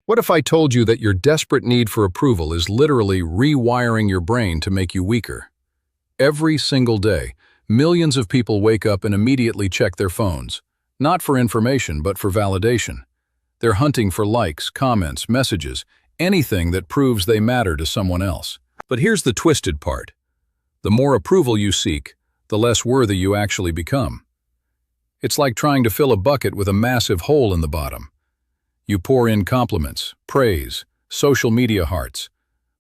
What if I told you that your desperate need for approval is literally rewiring your brain to make you weaker? Every single day, millions of people wake up and immediately check their phones, not for information but for validation. They're hunting for likes, comments, messages, anything that proves they matter to someone else. But here's the twisted part. The more approval you seek, the less worthy you actually become. It's like trying to fill a bucket with a massive hole in the bottom. You pour in compliments, praise, social media hearts,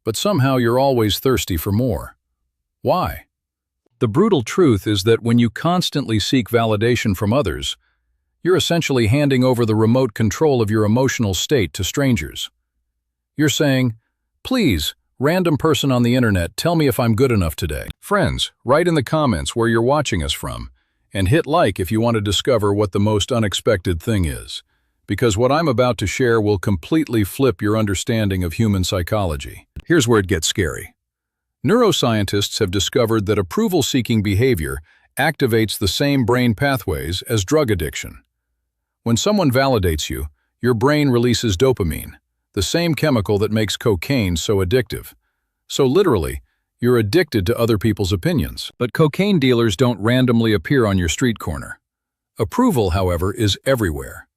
but somehow you're always thirsty for more. Why? The brutal truth is that when you constantly seek validation from others, you're essentially handing over the remote control of your emotional state to strangers. You're saying, "Please, random person on the internet, tell me if I'm good enough today." Friends, write in the comments where you're watching us from, and hit like if you want to discover what the most unexpected thing is, because what I'm about to share will completely flip your understanding of human psychology. Here's where it gets scary. Neuroscientists have discovered that approval-seeking behavior activates the same brain pathways as drug addiction. When someone validates you, your brain releases dopamine, the same chemical that makes cocaine so addictive. So literally, you're addicted to other people's opinions. But cocaine dealers don't randomly appear on your street corner. Approval, however, is everywhere.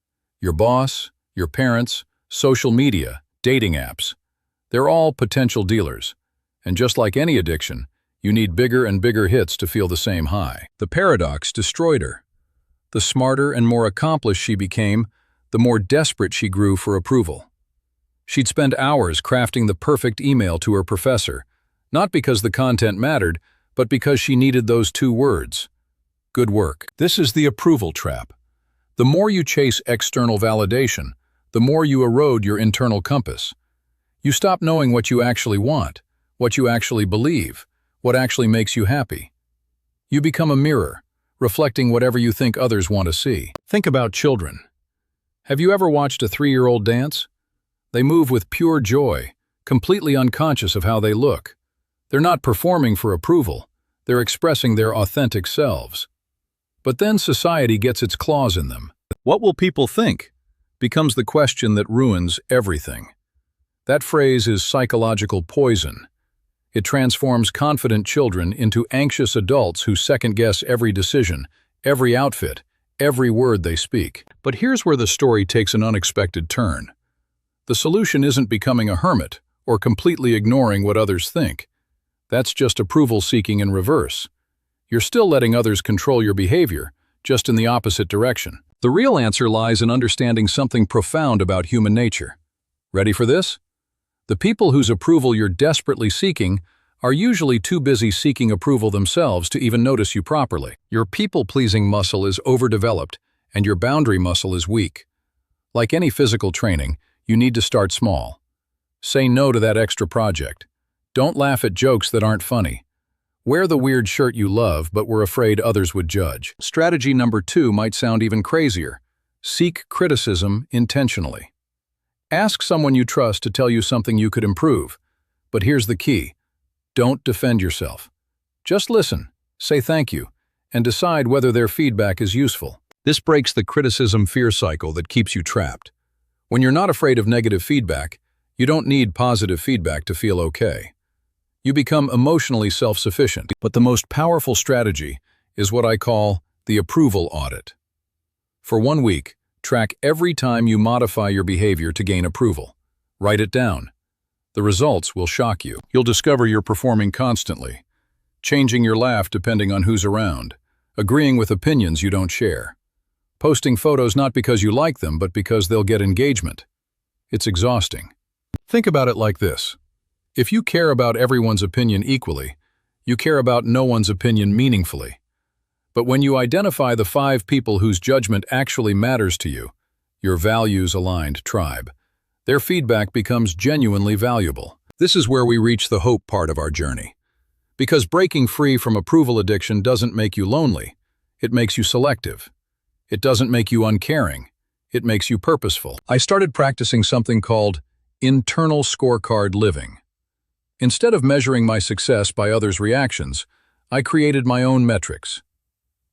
Your boss, your parents, social media, dating apps. They're all potential dealers. And just like any addiction, you need bigger and bigger hits to feel the same high. The paradox destroyed her. The smarter and more accomplished she became, the more desperate she grew for approval. She'd spend hours crafting the perfect email to her professor, not because the content mattered, but because she needed those two words: good work. This is the approval trap. The more you chase external validation, the more you erode your internal compass. You stop knowing what you actually want, what you actually believe, what actually makes you happy. You become a mirror, reflecting whatever you think others want to see. Think about children. Have you ever watched a 3-year-old dance? They move with pure joy, completely unconscious of how they look. They're not performing for approval, they're expressing their authentic selves. But then society gets its claws in them. What will people think? Becomes the question that ruins everything. That phrase is psychological poison. It transforms confident children into anxious adults who second-guess every decision, every outfit, every word they speak. But here's where the story takes an unexpected turn. The solution isn't becoming a hermit or completely ignoring what others think. That's just approval-seeking in reverse. You're still letting others control your behavior, just in the opposite direction. The real answer lies in understanding something profound about human nature. Ready for this? The people whose approval you're desperately seeking are usually too busy seeking approval themselves to even notice you properly. Your people-pleasing muscle is overdeveloped, and your boundary muscle is weak. Like any physical training, you need to start small. Say no to that extra project. Don't laugh at jokes that aren't funny. Wear the weird shirt you love but were afraid others would judge. Strategy number 2 might sound even crazier. Seek criticism intentionally. Ask someone you trust to tell you something you could improve. But here's the key. Don't defend yourself. Just listen, say thank you, and decide whether their feedback is useful. This breaks the criticism fear cycle that keeps you trapped. When you're not afraid of negative feedback, you don't need positive feedback to feel okay. You become emotionally self-sufficient. But the most powerful strategy is what I call the approval audit. For 1 week, track every time you modify your behavior to gain approval. Write it down. The results will shock you. You'll discover you're performing constantly, changing your laugh depending on who's around, agreeing with opinions you don't share, posting photos not because you like them but because they'll get engagement. It's exhausting. Think about it like this. If you care about everyone's opinion equally, you care about no one's opinion meaningfully. But when you identify the 5 people whose judgment actually matters to you, your values-aligned tribe, their feedback becomes genuinely valuable. This is where we reach the hope part of our journey. Because breaking free from approval addiction doesn't make you lonely, it makes you selective. It doesn't make you uncaring, it makes you purposeful. I started practicing something called internal scorecard living. Instead of measuring my success by others' reactions, I created my own metrics.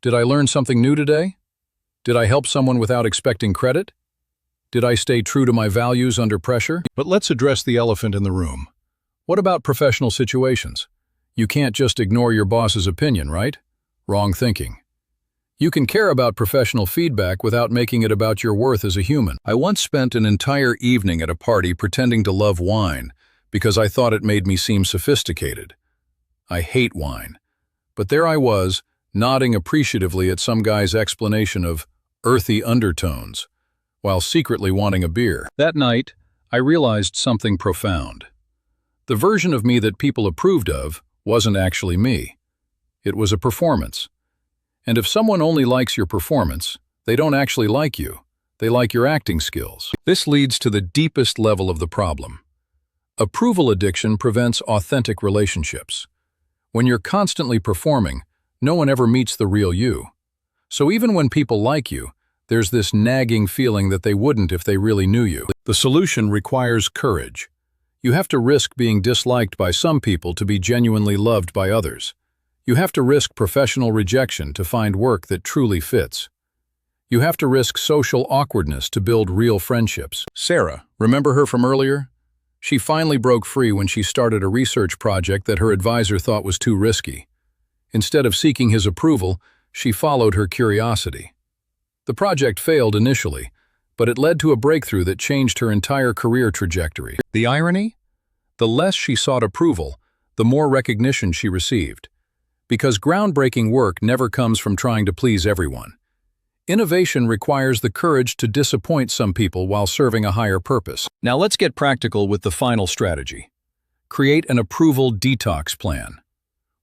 Did I learn something new today? Did I help someone without expecting credit? Did I stay true to my values under pressure? But let's address the elephant in the room. What about professional situations? You can't just ignore your boss's opinion, right? Wrong thinking. You can care about professional feedback without making it about your worth as a human. I once spent an entire evening at a party pretending to love wine because I thought it made me seem sophisticated. I hate wine. But there I was, nodding appreciatively at some guy's explanation of earthy undertones, while secretly wanting a beer. That night, I realized something profound. The version of me that people approved of wasn't actually me. It was a performance. And if someone only likes your performance, they don't actually like you. They like your acting skills. This leads to the deepest level of the problem. Approval addiction prevents authentic relationships. When you're constantly performing, no one ever meets the real you. So even when people like you, there's this nagging feeling that they wouldn't if they really knew you. The solution requires courage. You have to risk being disliked by some people to be genuinely loved by others. You have to risk professional rejection to find work that truly fits. You have to risk social awkwardness to build real friendships. Sarah, remember her from earlier? She finally broke free when she started a research project that her advisor thought was too risky. Instead of seeking his approval, she followed her curiosity. The project failed initially, but it led to a breakthrough that changed her entire career trajectory. The irony? The less she sought approval, the more recognition she received. Because groundbreaking work never comes from trying to please everyone. Innovation requires the courage to disappoint some people while serving a higher purpose. Now let's get practical with the final strategy. Create an approval detox plan.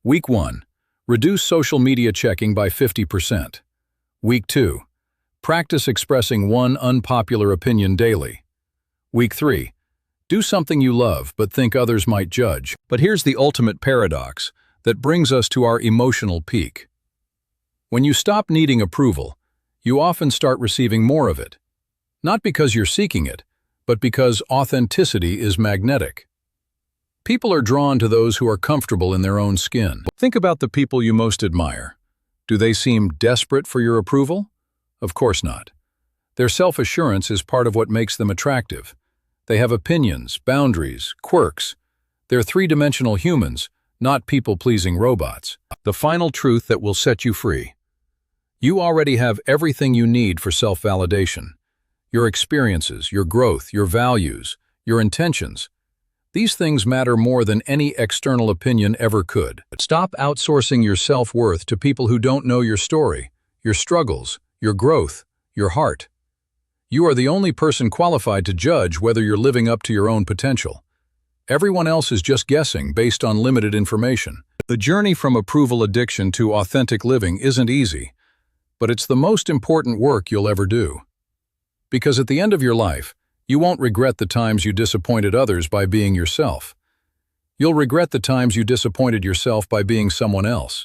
Week 1. Reduce social media checking by 50%. Week 2. Practice expressing one unpopular opinion daily. Week 3. Do something you love but think others might judge. But here's the ultimate paradox that brings us to our emotional peak. When you stop needing approval, you often start receiving more of it. Not because you're seeking it, but because authenticity is magnetic. People are drawn to those who are comfortable in their own skin. Think about the people you most admire. Do they seem desperate for your approval? Of course not. Their self-assurance is part of what makes them attractive. They have opinions, boundaries, quirks. They're three-dimensional humans, not people-pleasing robots. The final truth that will set you free. You already have everything you need for self-validation. Your experiences, your growth, your values, your intentions. These things matter more than any external opinion ever could. Stop outsourcing your self-worth to people who don't know your story, your struggles, your growth, your heart. You are the only person qualified to judge whether you're living up to your own potential. Everyone else is just guessing based on limited information. The journey from approval addiction to authentic living isn't easy, but it's the most important work you'll ever do. Because at the end of your life, you won't regret the times you disappointed others by being yourself. You'll regret the times you disappointed yourself by being someone else.